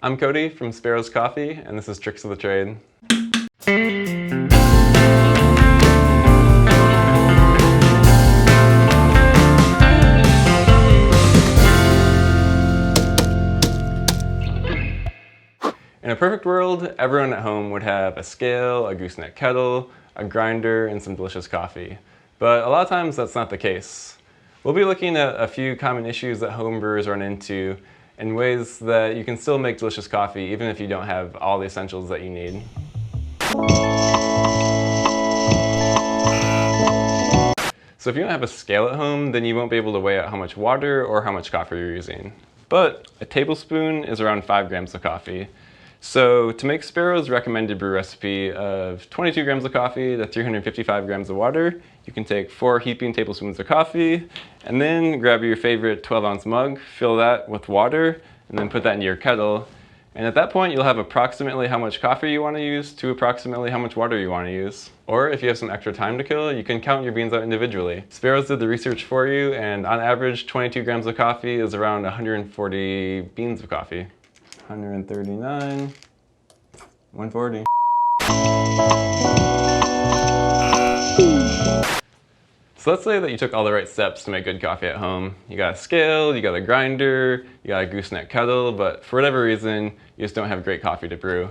I'm Cody from Sparrows Coffee, and this is Tricks of the Trade. In a perfect world, everyone at home would have a scale, a gooseneck kettle, a grinder, and some delicious coffee. But a lot of times that's not the case. We'll be looking at a few common issues that home brewers run into and ways that you can still make delicious coffee even if you don't have all the essentials that you need. So if you don't have a scale at home, then you won't be able to weigh out how much water or how much coffee you're using. But a tablespoon is around 5 grams of coffee. So to make Sparrow's recommended brew recipe of 22 grams of coffee to 355 grams of water, you can take 4 heaping tablespoons of coffee and then grab your favorite 12-ounce mug, fill that with water, and then put that into your kettle. And at that point, you'll have approximately how much coffee you want to use to approximately how much water you want to use. Or if you have some extra time to kill, you can count your beans out individually. Sparrows did the research for you, and on average, 22 grams of coffee is around 140 beans of coffee. 139, 140. So let's say that you took all the right steps to make good coffee at home. You got a scale, you got a grinder, you got a gooseneck kettle, but for whatever reason, you just don't have great coffee to brew.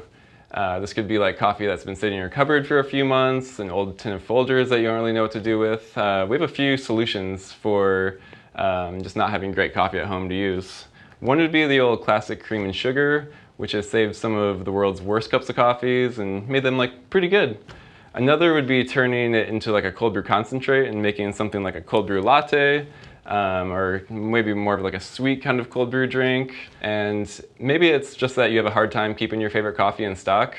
This could be like coffee that's been sitting in your cupboard for a few months, an old tin of Folgers that you don't really know what to do with. We have a few solutions for just not having great coffee at home to use. One would be the old classic cream and sugar, which has saved some of the world's worst cups of coffees and made them like pretty good. Another would be turning it into like a cold brew concentrate and making something like a cold brew latte, or maybe more of like a sweet kind of cold brew drink. And maybe it's just that you have a hard time keeping your favorite coffee in stock.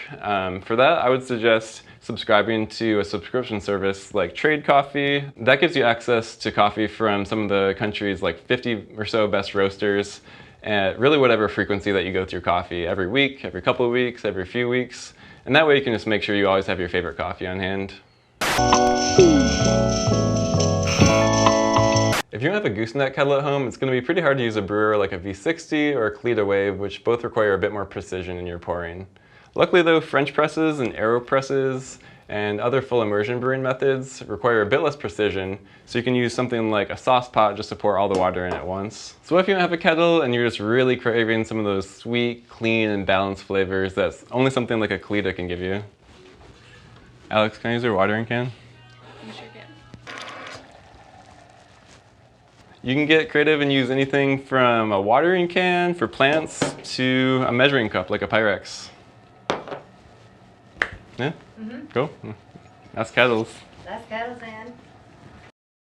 For that, I would suggest subscribing to a subscription service like Trade Coffee. That gives you access to coffee from some of the country's like 50 or so best roasters at really whatever frequency that you go through coffee, every week, every couple of weeks, every few weeks. And that way you can just make sure you always have your favorite coffee on hand. If you don't have a gooseneck kettle at home, it's going to be pretty hard to use a brewer like a V60 or a Kalita Wave, which both require a bit more precision in your pouring. Luckily though, French presses and AeroPresses and other full immersion brewing methods require a bit less precision, so you can use something like a sauce pot just to pour all the water in at once. So if you don't have a kettle and you're just really craving some of those sweet, clean, and balanced flavors that's only something like a Kalita can give you. Alex, can I use your watering can? You sure can. You can get creative and use anything from a watering can for plants to a measuring cup like a Pyrex. Yeah? Mm-hmm. Cool. That's kettles. That's kettles, man.